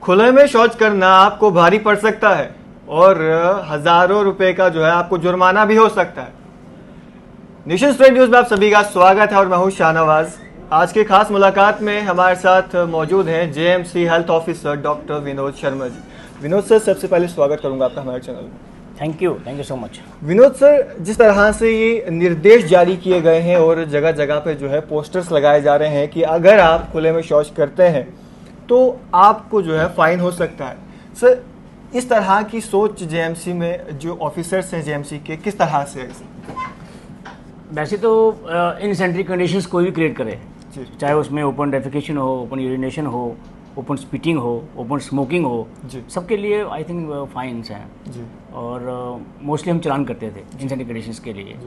खुले में शौच करना आपको भारी पड़ सकता है और हजारों रुपए का जो है आपको जुर्माना भी हो सकता है। नेशन स्प्रेड न्यूज में आप सभी का स्वागत है और मैं हूं शाहनवाज। आज की खास मुलाकात में हमारे साथ मौजूद हैं JMC health officer doctor Vinod Sharma ji. Vinod sir, सबसे पहले स्वागत करूंगा आपका हमारे चैनल में। Thank you so much. Vinod sir, जिस तरह से ये निर्देश जारी किए गए हैं और जगह जगह पे जो है पोस्टर्स लगाए जा रहे हैं कि अगर आप खुले में शौच करते हैं तो आपको जो है फाइन हो सकता है। सर, इस तरह की सोच जेएमसी में जो ऑफिसर्स हैं जेएमसी के, किस तरह से है? वैसे तो इनसेंट्री कंडीशंस कोई भी क्रिएट करे, चाहे उसमें ओपन डेफिकेशन हो, ओपन यूरिनेशन हो, ओपन स्पीटिंग हो, ओपन स्मोकिंग हो, सबके लिए आई थिंक फाइन्स हैं जी। और मोस्टली हम चलान करते थे इनसेंट्री कंडीशंस के लिए।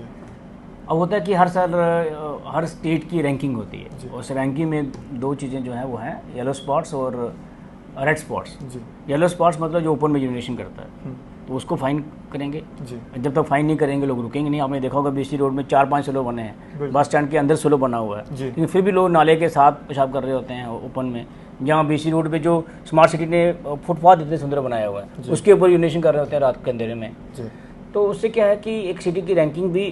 अब होता है कि हर साल हर स्टेट की रैंकिंग होती है और उस रैंकिंग में दो चीज़ें जो हैं वो हैं येलो स्पॉट्स और रेड स्पॉट्स। येलो स्पॉट्स मतलब जो ओपन में यूरिनेशन करता है तो उसको फाइन करेंगे जी। जब तक फाइन नहीं करेंगे लोग रुकेंगे नहीं। आपने देखा होगा बीसी रोड में 4-5 स्लो बने हैं, बस स्टैंड के अंदर स्लो बना हुआ है, लेकिन फिर भी लोग नाले के साथ पेशाब कर रहे होते हैं ओपन में। जहाँ बीसी रोड पे जो स्मार्ट सिटी ने फुटपाथ इतने सुंदर बनाया हुआ है उसके ऊपर यूरिनेशन कर रहे होते हैं रात के अंधेरे में। तो उससे क्या है कि एक सिटी की रैंकिंग भी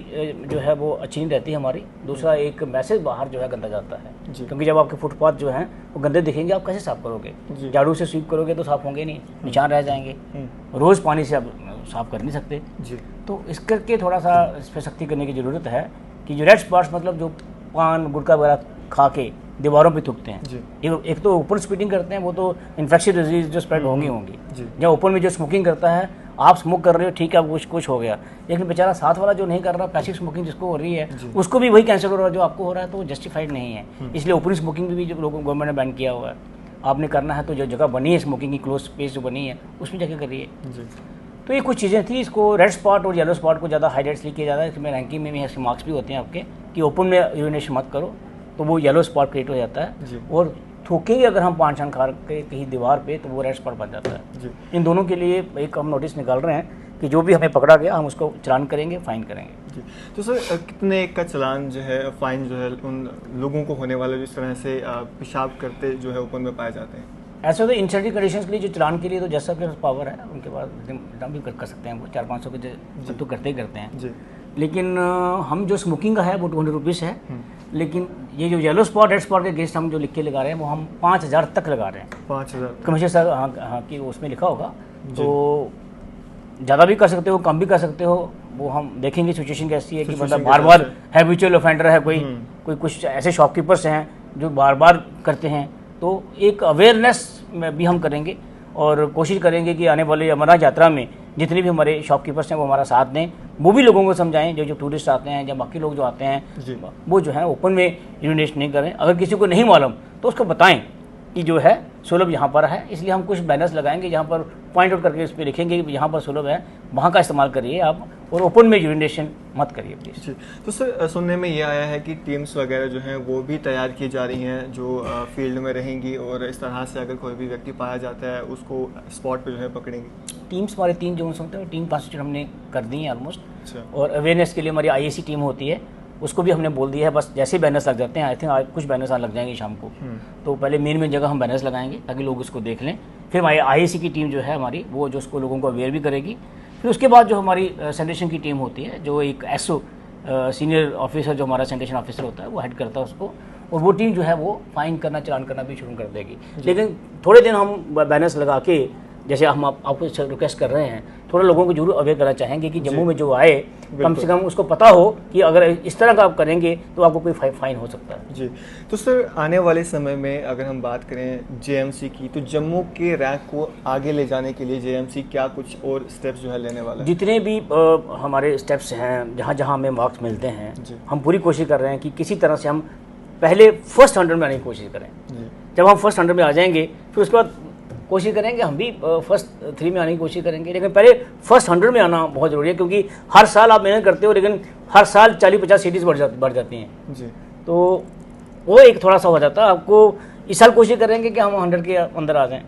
जो है वो अच्छी नहीं रहती हमारी। दूसरा, एक मैसेज बाहर जो है गंदा जाता है, क्योंकि जब आपके फुटपाथ जो हैं वो गंदे दिखेंगे आप कैसे साफ करोगे? झाड़ू से स्वीप करोगे तो साफ होंगे नहीं, निशान रह जाएंगे। रोज़ पानी से आप साफ कर नहीं सकते जी। तो इस करके थोड़ा सा इस पर सख्ती करने की ज़रूरत है कि जो रेड स्पॉट्स मतलब जो पान गुटखा वगैरह खा के दीवारों पे थूकते हैं, एक तो ओपन स्पीटिंग करते हैं, वो तो इन्फेक्शियस डिजीज जो स्प्रेड होंगी जहाँ ओपन में जो स्मोकिंग करता है, आप स्मोक कर रहे हो ठीक है, कुछ हो गया, लेकिन बेचारा साथ वाला जो नहीं कर रहा, पैसिव स्मोकिंग जिसको हो रही है उसको भी वही कैंसर हो रहा है जो आपको हो रहा है, तो वो जस्टिफाइड नहीं है। इसलिए ओपन स्मोकिंग भी जो लोगों गवर्नमेंट ने बैन किया हुआ है। आपने करना है तो जो जगह बनी है स्मोकिंग की, क्लोज स्पेस जो बनी है उसमें जाके करिए। तो ये कुछ चीज़ें थी। इसको रेड स्पॉट और येलो स्पॉट को ज़्यादा हाईलाइट इसलिए किया जाता है, इसमें रैंकिंग में भी ऐसे मार्क्स भी होते हैं आपके कि ओपन में यूरिनेशन मत करो तो वो येलो स्पॉट क्रिएट हो जाता है, और थूकेंगे अगर हम पान छान खा के कहीं दीवार पे तो वो रेड स्पॉट बन जाता है। इन दोनों के लिए एक हम नोटिस निकाल रहे हैं कि जो भी हमें पकड़ा गया हम उसको चलान करेंगे, फाइन करेंगे। तो सर, कितने का चलान जो है, फाइन जो है उन लोगों को होने वाला जिस तरह से पेशाब करते जो है ओपन में पाए जाते हैं? ऐसे तो इनसेंट्री कंडीशंस के लिए जो चलान के लिए तो जैसा के पावर है उनके पास रिटर्न भी कर सकते हैं, वो 400-500 के तो करते ही करते हैं जी। लेकिन हम जो स्मोकिंग का है वो 200 रुपीज़ है, लेकिन ये जो येलो स्पॉट रेड स्पॉट के अगेंस्ट हम जो लिख के लगा रहे हैं वो हम 5000 तक लगा रहे हैं। 5000 कमिश्नर साहब हाँ कि उसमें लिखा होगा, तो ज़्यादा भी कर सकते हो, कम भी कर सकते हो, वो हम देखेंगे सिचुएशन कैसी है कि मतलब बार बार हैबिचुअल ऑफेंडर है कोई कुछ ऐसे शॉपकीपर्स हैं जो बार बार करते हैं, तो एक अवेयरनेस में भी हम करेंगे और कोशिश करेंगे कि आने वाली अमरनाथ यात्रा में जितने भी हमारे शॉपकीपर्स हैं वो हमारा साथ दें, वो भी लोगों को समझाएं, जो टूरिस्ट आते हैं या बाकी लोग जो आते हैं वो जो है ओपन में यूरिनेशन नहीं करें। अगर किसी को नहीं मालूम तो उसको बताएं कि जो है सुलभ यहाँ पर है, इसलिए हम कुछ बैनर्स लगाएंगे जहाँ पर पॉइंट आउट करके उस पर लिखेंगे कि यहाँ पर सुलभ है, वहाँ का इस्तेमाल करिए आप, और ओपन में यूरिनेशन मत करिए प्लीज़। तो सर, सुनने में ये आया है कि टीम्स वगैरह जो हैं वो भी तैयार की जा रही हैं जो फील्ड में रहेंगी, और इस तरह से अगर कोई भी व्यक्ति पाया जाता है उसको स्पॉट पे जो है पकड़ेंगे। टीम्स हमारे 3 जोन होते हैं, टीम कॉन्स्टिट्यूट हमने कर दी है ऑलमोस्ट, और अवेयरनेस के लिए हमारी IAC टीम होती है, उसको भी हमने बोल दिया है। बस जैसे ही बैनर्स लग जाते हैं, आई थिंक आज कुछ बैनर्स लग जाएंगे शाम को, तो पहले मेन जगह हम बैनर्स लगाएंगे ताकि लोग उसको देख लें। फिर हमारी IAC की टीम जो है हमारी वो जो उसको लोगों को अवेयर भी करेगी। फिर उसके बाद जो हमारी सैनिटेशन की टीम होती है, जो एक SO सीनियर ऑफिसर जो हमारा सैनिटेशन ऑफिसर होता है वो हेड करता है उसको, और वो टीम जो है वो फाइन करना चलान करना भी शुरू कर देगी। लेकिन थोड़े दिन हम बैनर्स लगा के, जैसे हम आपको रिक्वेस्ट कर रहे हैं, थोड़ा लोगों को जरूर अवेयर करना चाहेंगे कि जम्मू में जो आए कम से कम उसको पता हो कि अगर इस तरह का आप करेंगे तो आपको कोई फाइन हो सकता है जी। तो सर, आने वाले समय में अगर हम बात करें जेएमसी की, तो जम्मू के रैंक को आगे ले जाने के लिए जेएमसी क्या कुछ और स्टेप्स जो है लेने वाला है? जितने भी हमारे स्टेप्स हैं, जहाँ जहाँ हमें मार्क्स मिलते हैं, हम पूरी कोशिश कर रहे हैं कि किसी तरह से हम पहले फर्स्ट 100 में आने की कोशिश करें। जब हम फर्स्ट 100 में आ जाएंगे फिर उसके बाद कोशिश करेंगे हम भी फर्स्ट 3 में आने की कोशिश करेंगे, लेकिन पहले फर्स्ट 100 में आना बहुत ज़रूरी है, क्योंकि हर साल आप मेहनत करते हो लेकिन हर साल 40-50 सीटीज़ बढ़ जाती हैं जी। तो वो एक थोड़ा सा हो जाता है। आपको इस साल कोशिश करेंगे कि हम 100 के अंदर आ जाएं।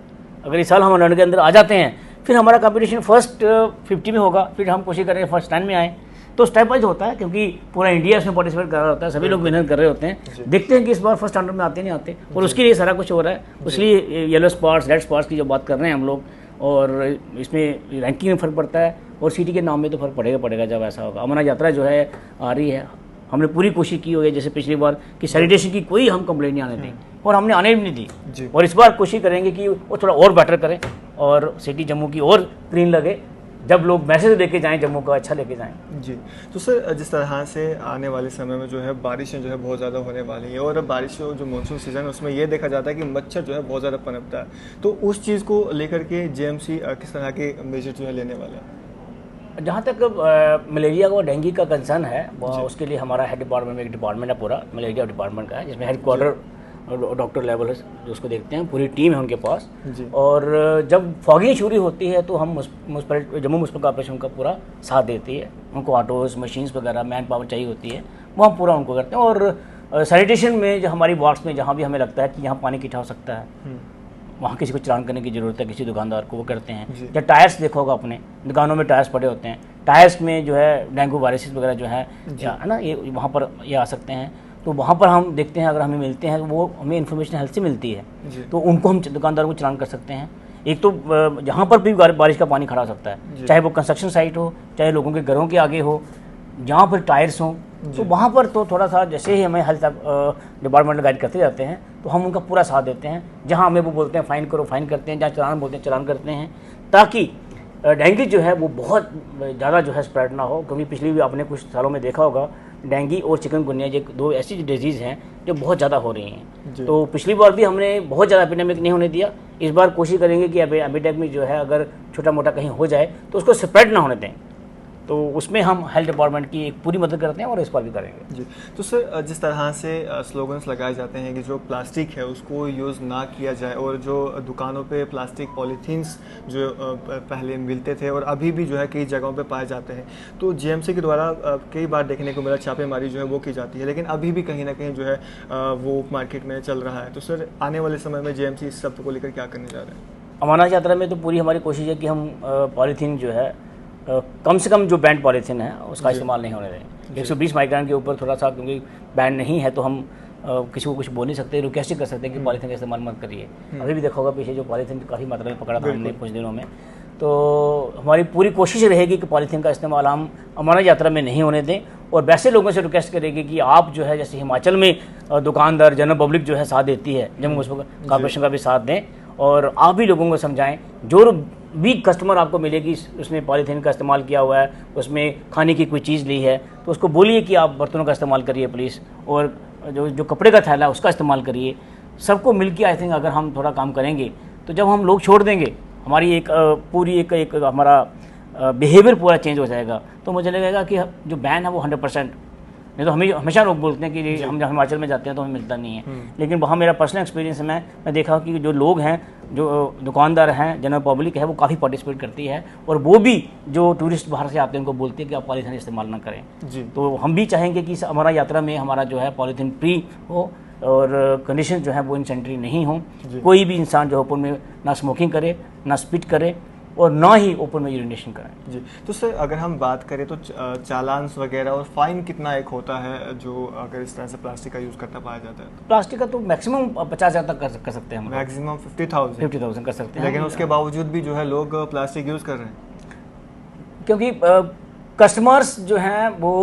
अगर इस साल हम 100 के अंदर आ जाते हैं फिर हमारा कंपटीशन फर्स्ट 50 में होगा, फिर हम कोशिश करेंगे फर्स्ट 10 में आएँ। तो स्टेप वाइज होता है, क्योंकि पूरा इंडिया इसमें पार्टिसिपेट कर रहा होता है, सभी लोग मेहनत कर रहे होते हैं। देखते हैं कि इस बार फर्स्ट स्टैंडर्ड में आते नहीं आते, और उसके लिए सारा कुछ हो रहा है। इसलिए येलो स्पॉट्स, रेड स्पॉट्स की जो बात कर रहे हैं हम लोग, और इसमें रैंकिंग में फ़र्क पड़ता है, और सिटी के नाम में तो फ़र्क पड़ेगा जब ऐसा होगा। अमरनाथ यात्रा जो है आ रही है, हमने पूरी कोशिश की हुई है जैसे पिछली बार कि सैनिटेशन की कोई हम कंप्लेंट नहीं आने दें, और हमने आने भी नहीं दी। और इस बार कोशिश करेंगे कि वो थोड़ा और बेटर करें और सिटी जम्मू की और क्लीन लगे, जब लोग मैसेज लेके जाएं जम्मू का अच्छा लेके जाएं। जी, तो सर जिस तरह से आने वाले समय में जो है बारिशें जो है बहुत ज़्यादा होने वाली हैं, और बारिश जो मानसून सीज़न है उसमें ये देखा जाता है कि मच्छर जो है बहुत ज़्यादा पनपता है, तो उस चीज़ को लेकर के जेएमसी किस तरह के मेजर जो है लेने वाला है? जहाँ तक मलेरिया और डेंगू का कंसर्न है, उसके लिए हमारा हेड डिपार्टमेंट में एक डिपार्टमेंट है पूरा मलेरिया डिपार्टमें का है, जिसमें हेड क्वार्टर डॉक्टर लेवल है जो उसको देखते हैं, पूरी टीम है उनके पास। और जब फॉगिंग शुरू होती है तो हम जम्मू म्युनिसिपल कॉर्पोरेशन का पूरा साथ देती है, उनको ऑटोज़, मशीन्स वगैरह, मैन पावर चाहिए होती है, वो हम पूरा उनको करते हैं। और सैनिटेशन में जो हमारी वार्ड्स में जहाँ भी हमें लगता है कि यहाँ पानी इकट्ठा हो सकता है, वहाँ किसी को चालान करने की ज़रूरत है, किसी दुकानदार को, वो करते हैं। या टायर्स देखो होगा अपने दुकानों में टायर्स पड़े होते हैं, टायर्स में जो है डेंगू वायरसेस वगैरह जो है ना, ये वहाँ पर ये आ सकते हैं। तो वहाँ पर हम देखते हैं, अगर हमें मिलते हैं तो वो हमें इन्फॉर्मेशन हेल्थ से मिलती है, तो उनको हम दुकानदारों को चालान कर सकते हैं। एक तो जहाँ पर भी बारिश का पानी खड़ा हो सकता है, चाहे वो कंस्ट्रक्शन साइट हो, चाहे लोगों के घरों के आगे हो, जहाँ पर टायर्स हों, तो वहाँ पर तो थोड़ा सा जैसे ही हमें हेल्थ डिपार्टमेंट गाइड करते जाते हैं तो हम उनका पूरा साथ देते हैं। जहाँ हमें वो बोलते हैं फ़ाइन करो, फ़ाइन करते हैं, जहाँ चलान बोलते हैं चलान करते हैं, ताकि डेंगू जो है वो बहुत ज़्यादा जो है स्प्रेड ना हो। क्योंकि पिछली भी आपने कुछ सालों में देखा होगा, डेंगू और चिकनगुनिया ये दो ऐसी डिजीज़ हैं जो बहुत ज़्यादा हो रही हैं। तो पिछली बार भी हमने बहुत ज़्यादा एपिडेमिक नहीं होने दिया, इस बार कोशिश करेंगे कि एपिडेमिक जो है अगर छोटा मोटा कहीं हो जाए तो उसको स्प्रेड ना होने दें। तो उसमें हम हेल्थ डिपार्टमेंट की एक पूरी मदद करते हैं, और इस पर भी करेंगे। जी, तो सर जिस तरह से स्लोगन्स लगाए जाते हैं कि जो प्लास्टिक है उसको यूज़ ना किया जाए, और जो दुकानों पे प्लास्टिक पॉलीथीन्स जो पहले मिलते थे और अभी भी जो है कई जगहों पे पाए जाते हैं, तो जेएमसी के द्वारा कई बार देखने को मिला छापेमारी जो है वो की जाती है, लेकिन अभी भी कहीं ना कहीं जो है वो मार्केट में चल रहा है। तो सर आने वाले समय में जेएमसी इस सब को लेकर क्या करने जा रहे हैं? अमरनाथ यात्रा में तो पूरी हमारी कोशिश है कि हम पॉलीथीन जो है कम से कम जो बैंड पॉलीथीन है उसका इस्तेमाल नहीं होने दें। 120 माइक्रोन के ऊपर थोड़ा सा, क्योंकि बैंड नहीं है तो हम किसी को कुछ बोल नहीं सकते, रिक्वेस्ट ही कर सकते हैं कि पॉलीथीन का इस्तेमाल मत करिए। अभी भी देखा होगा पीछे जो पॉलीथीन काफ़ी मात्रा में पकड़ा था हमने कुछ दिनों में। तो हमारी पूरी कोशिश रहेगी कि पॉलीथीन का इस्तेमाल हम अमरनाथ यात्रा में नहीं होने दें, और वैसे लोगों से रिक्वेस्ट करेंगे कि आप जो है जैसे हिमाचल में दुकानदार, जनरल पब्लिक जो है साथ देती है, जम्मू म्युनिसिपल कॉर्पोरेशन का भी साथ दें, और आप भी लोगों को समझाएं। जो भी कस्टमर आपको मिलेगी उसने पॉलीथीन का इस्तेमाल किया हुआ है, उसमें खाने की कोई चीज़ ली है, तो उसको बोलिए कि आप बर्तनों का इस्तेमाल करिए प्लीज़, और जो कपड़े का थैला है उसका इस्तेमाल करिए। सबको मिलके आई थिंक अगर हम थोड़ा काम करेंगे तो जब हम लोग छोड़ देंगे, हमारी एक पूरी एक हमारा बिहेवियर पूरा चेंज हो जाएगा। तो मुझे लगेगा कि जो बैन है वो 100%, नहीं तो हमें हमेशा लोग बोलते हैं कि हम जब हिमाचल में जाते हैं तो हमें मिलता नहीं है, लेकिन वहाँ मेरा पर्सनल एक्सपीरियंस है, मैं देखा कि जो लोग हैं, जो दुकानदार हैं, जनरल पब्लिक है, वो काफ़ी पार्टिसिपेट करती है, और वो भी जो टूरिस्ट बाहर से आते हैं उनको बोलते हैं कि आप पॉलीथीन इस्तेमाल ना करें जी। तो हम भी चाहेंगे कि हमारा यात्रा में हमारा जो है पॉलीथीन फ्री हो, और कंडीशन जो है वो इंसेंटरी नहीं हो। कोई भी इंसान जो ओपन में ना स्मोकिंग करे, ना स्पिट करे, और ना ही ओपन में यूरिनेशन करें जी। तो सर अगर हम बात करें तो चालान वगैरह और फाइन कितना एक होता है जो अगर इस तरह से प्लास्टिक का यूज़ करता पाया जाता है? प्लास्टिक का तो मैक्सिमम 50,000 तक कर सकते हैं हम, मैक्सिमम 50,000 कर सकते हैं, लेकिन उसके बावजूद भी जो है लोग प्लास्टिक यूज़ कर रहे हैं, क्योंकि कस्टमर्स जो हैं वो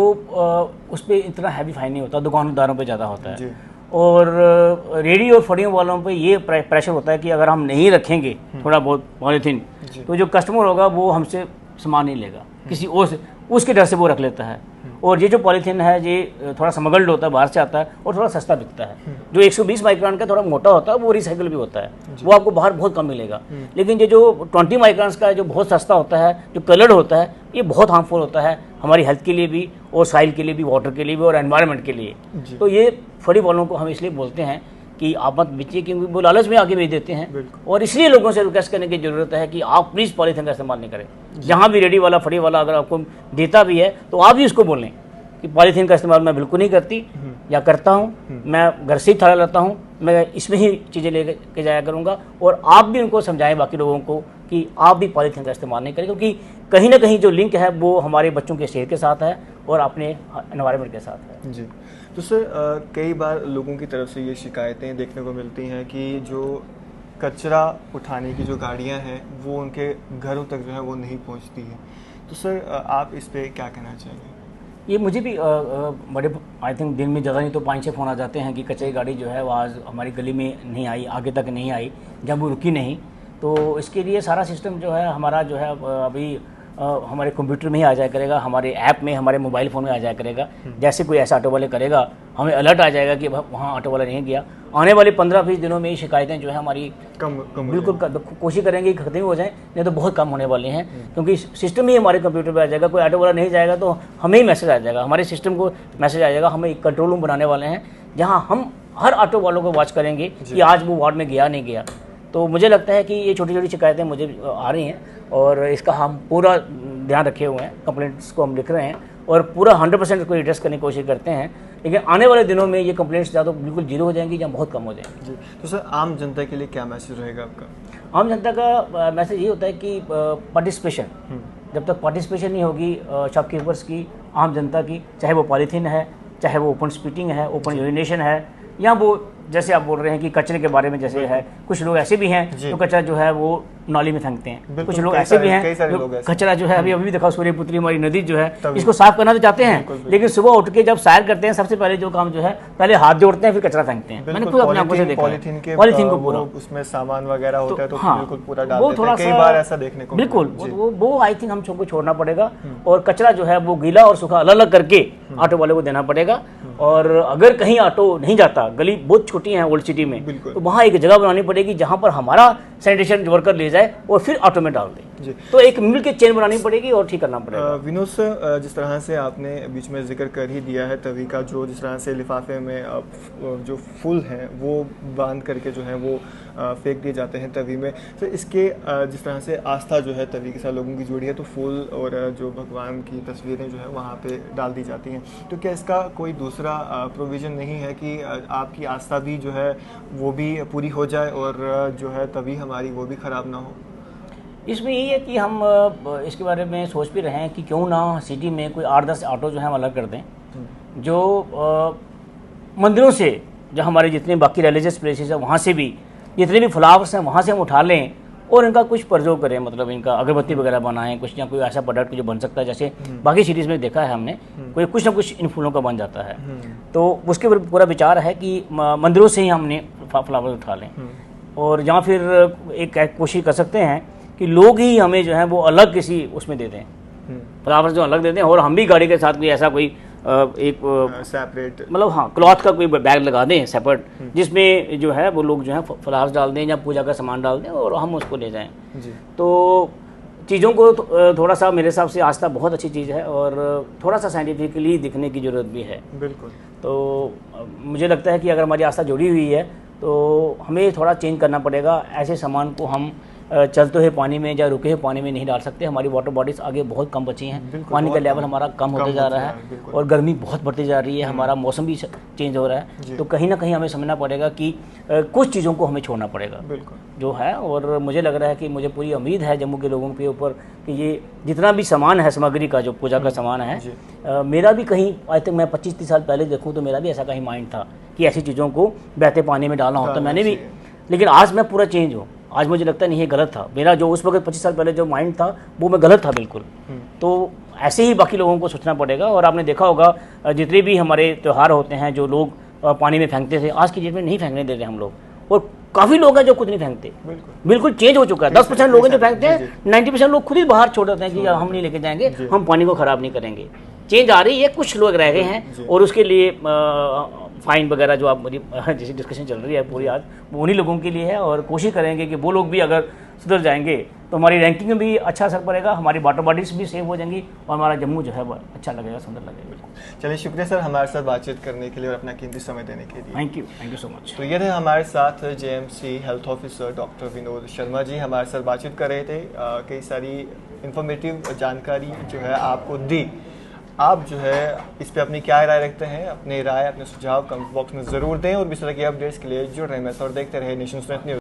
उस पर इतना हैवी फाइन नहीं होता, दुकानदारों पे ज़्यादा होता है जी। और रेडी और फड़ियों वालों पे ये प्रेशर होता है कि अगर हम नहीं रखेंगे थोड़ा बहुत पॉलीथीन, तो जो कस्टमर होगा वो हमसे सामान नहीं लेगा, किसी और से, उसके डर से वो रख लेता है। और ये जो पॉलीथीन है ये थोड़ा स्मगल्ड होता है, बाहर से आता है, और थोड़ा सस्ता बिकता है। जो 120 माइक्रोन का थोड़ा मोटा होता है वो रिसाइकल भी होता है, वो आपको बाहर बहुत कम मिलेगा। लेकिन ये जो 20 माइक्रोन का जो बहुत सस्ता होता है, जो कलर्ड होता है, ये बहुत हार्मफुल होता है हमारी हेल्थ के लिए भी, और साइल के लिए भी, वाटर के लिए भी, और एनवायरनमेंट के लिए। तो ये फड़ी वालों को हम इसलिए बोलते हैं कि आप मत बेचिए, क्योंकि वो लालच में आगे बेच देते हैं, और इसलिए लोगों से रिक्वेस्ट करने की जरूरत है कि आप प्लीज़ पॉलीथीन का इस्तेमाल नहीं करें। जहाँ भी रेडी वाला, फड़ी वाला अगर आपको देता भी है तो आप भी उसको बोलें कि पॉलीथीन का इस्तेमाल मैं बिल्कुल नहीं करती या करता हूँ, मैं घर से ही थैला लाता हूँ, मैं इसमें ही चीज़ें ले के जाया करूँगा। और आप भी उनको समझाएं बाकी लोगों को कि आप भी पॉलीथीन का इस्तेमाल नहीं करें, क्योंकि कहीं ना कहीं जो लिंक है वो हमारे बच्चों के सेहत के साथ है और अपने एनवायरनमेंट के साथ है। जी। तो सर कई बार लोगों की तरफ से ये शिकायतें देखने को मिलती हैं कि जो कचरा उठाने की जो गाड़ियां हैं वो उनके घरों तक जो है वो नहीं पहुंचती हैं। तो सर आप इस पे क्या कहना चाहेंगे? ये मुझे भी बड़े आई थिंक दिन में ज़्यादा नहीं तो 5-6 फ़ोन आ जाते हैं कि कचरे की गाड़ी जो है वो आज हमारी गली में नहीं आई, आगे तक नहीं आई, जब वो रुकी नहीं। तो इसके लिए सारा सिस्टम जो है हमारा जो है अभी हमारे कंप्यूटर में ही आ जाया करेगा, हमारे ऐप में, हमारे मोबाइल फ़ोन में आ जाया करेगा। जैसे कोई ऐसा ऑटो वाले करेगा हमें अलर्ट आ जाएगा कि वहाँ ऑटो वाला नहीं गया। आने वाले 15-20 दिनों में ये शिकायतें जो है हमारी कम बिल्कुल कोशिश करेंगे कि खत्म हो जाए, नहीं तो बहुत कम होने वाले हैं, क्योंकि सिस्टम ही हमारे कंप्यूटर पे आ जाएगा। कोई ऑटो वाला नहीं जाएगा तो हमें ही मैसेज आ जाएगा, हमारे सिस्टम को मैसेज आ जाएगा। हम एक कंट्रोल रूम बनाने वाले हैं जहाँ हम हर ऑटो वालों को वॉच करेंगे कि आज वो वार्ड में गया नहीं गया। तो मुझे लगता है कि ये छोटी छोटी शिकायतें मुझे आ रही हैं और इसका हम पूरा ध्यान रखे हुए हैं, कंप्लेंट्स को हम लिख रहे हैं और पूरा 100% इसको एड्रेस करने की कोशिश करते हैं। लेकिन आने वाले दिनों में ये कंप्लेंट्स या तो बिल्कुल जीरो हो जाएंगी या बहुत कम हो जाएंगी। जी। तो सर आम जनता के लिए क्या मैसेज रहेगा आपका? आम जनता का मैसेज ये होता है कि पार्टिसिपेशन, जब तक पार्टिसिपेशन नहीं होगी शॉपकीपर्स की, आम जनता की, चाहे वो पॉलीथीन है, चाहे वो ओपन स्पिटिंग है, ओपन यूरिनेशन है, या वो जैसे आप बोल रहे हैं कि कचरे के बारे में जैसे है, कुछ लोग ऐसे भी हैं जो कचरा जो है वो नाली में फेंकते हैं, कुछ लोग ऐसे भी हैं जो कचरा जो है अभी भी देखा सूर्यपुत्री हमारी नदी जो है इसको साफ करना तो चाहते हैं, लेकिन सुबह उठ के जब सैर करते हैं सबसे पहले जो काम जो है पहले हाथ जोड़ते हैं फिर कचरा फेंकते हैं। मैंने खुद अपने आंखों से देखा पॉलीथीन को पूरा उसमें सामान वगैरह होता है तो बिल्कुल पूरा डाल वो देते थोड़ा हैं, कई बार ऐसा देखने को बिल्कुल वो आई थिंक हम सबको छोड़ना पड़ेगा और कचरा जो है वो गीला और सूखा अलग अलग करके ऑटो वाले को देना पड़ेगा। और अगर कहीं ऑटो नहीं जाता, गली बहुत छोटी है ओल्ड सिटी में, तो वहाँ एक जगह बनानी पड़ेगी जहाँ पर हमारा सैनिटेशन वर्कर ले जाए और फिर ऑटो में डाल दे। तो एक मिल के चेन बनानी पड़ेगी और ठीक करना पड़ेगा। विनोद सर, जिस तरह से आपने बीच में जिक्र कर ही दिया है तवी का, जो जिस तरह से लिफाफे में जो फूल हैं वो बांध करके जो है वो फेंक दिए जाते हैं तवी में, तो इसके जिस तरह से आस्था जो है तवी के साथ लोगों की जुड़ी है, तो फूल और जो भगवान की तस्वीरें जो है वहाँ पे डाल दी जाती हैं, तो क्या इसका कोई दूसरा प्रोविज़न नहीं है कि आपकी आस्था भी जो है वो भी पूरी हो जाए और जो है तवी हमारी वो भी ख़राब ना हो? इसमें यही है कि हम इसके बारे में सोच भी रहे हैं कि क्यों ना सिटी में कोई 8-10 ऑटो जो है हम अलग कर दें, जो मंदिरों से, जो हमारे जितने बाकी रिलीजियस प्लेसेस हैं वहाँ से भी जितने भी फ्लावर्स हैं वहाँ से हम उठा लें और इनका कुछ प्रयोग करें, मतलब इनका अगरबत्ती वगैरह बनाएं कुछ, या कोई ऐसा प्रोडक्ट जो बन सकता है जैसे बाकी सिटीज़ में देखा है हमने, कोई कुछ ना कुछ इन फूलों का बन जाता है। तो उसके ऊपर पूरा विचार है कि मंदिरों से ही हमने फ्लावर उठा लें और या फिर एक कोशिश कर सकते हैं कि लोग ही हमें जो है वो अलग किसी उसमें दे दें, फ्लावर जो अलग दे दें और हम भी गाड़ी के साथ कोई ऐसा कोई एक सेपरेट, मतलब हाँ क्लॉथ का कोई बैग लगा दें सेपरेट, जिसमें जो है वो लोग जो है फ्लावर्स डाल दें या पूजा का सामान डाल दें और हम उसको ले जाएं। तो चीज़ों को थोड़ा सा मेरे हिसाब से आस्था बहुत अच्छी चीज़ है और थोड़ा सा साइंटिफिकली दिखने की ज़रूरत भी है। बिल्कुल। तो मुझे लगता है कि अगर हमारी आस्था जुड़ी हुई है तो हमें थोड़ा चेंज करना पड़ेगा। ऐसे सामान को हम चलते हुए पानी में या रुके हुए पानी में नहीं डाल सकते। हमारी वाटर बॉडीज आगे बहुत कम बची हैं, पानी का लेवल हमारा कम होते जा रहा है और गर्मी बहुत बढ़ती जा रही है, हमारा मौसम भी चेंज हो रहा है। तो कहीं ना कहीं हमें समझना पड़ेगा कि कुछ चीज़ों को हमें छोड़ना पड़ेगा जो है। और मुझे लग रहा है कि मुझे पूरी उम्मीद है जम्मू के लोगों के ऊपर कि ये जितना भी सामान है, सामग्री का जो पूजा का सामान है, मेरा भी कहीं आई थिंक मैं 25-30 साल पहले देखूँ तो मेरा भी ऐसा कहीं माइंड था कि ऐसी चीज़ों को बहते पानी में डालना होता, मैंने भी, लेकिन आज मैं पूरा चेंज हूँ। आज मुझे लगता नहीं है गलत था, मेरा जो उस वक्त 25 साल पहले जो माइंड था वो मैं गलत था बिल्कुल। तो ऐसे ही बाकी लोगों को सोचना पड़ेगा। और आपने देखा होगा जितने भी हमारे त्यौहार होते हैं जो लोग पानी में फेंकते थे, आज की डेट में नहीं फेंकने देते हम लोग, और काफ़ी लोग हैं जो खुद नहीं फेंकते। बिल्कुल चेंज हो चुका है। 10% लोग हैं जो फेंकते हैं, 90% लोग खुद ही बाहर छोड़ देते हैं कि हम नहीं लेके जाएंगे, हम पानी को ख़राब नहीं करेंगे। चेंज आ रही है, कुछ लोग रह गए हैं और उसके लिए फाइन वगैरह जो आप मेरी जैसी डिस्कशन चल रही है पूरी आज, वो उन्हीं लोगों के लिए है। और कोशिश करेंगे कि वो लोग भी अगर सुधर जाएंगे तो हमारी रैंकिंग में भी अच्छा असर पड़ेगा, हमारी वाटर बॉडीज भी सेव हो जाएंगी और हमारा जम्मू जो है वो अच्छा लगेगा, सुंदर लगेगा। चलिए, शुक्रिया सर हमारे साथ बातचीत करने के लिए और अपना कीमती समय देने के लिए। Thank you so much. तो ये थे हमारे साथ JMC health officer doctor Vinod Sharma ji, हमारे साथ बातचीत कर रहे थे, कई सारी इंफॉर्मेटिव जानकारी जो है आपको दी। आप जो है इस पे अपनी क्या राय रखते हैं, अपनी राय, अपने सुझाव कमेंट बॉक्स में ज़रूर दें और इस तरह की अपडेट्स के लिए जुड़ रहे हैं और देखते रहे नेशन स्ट्रेंथ न्यूज़।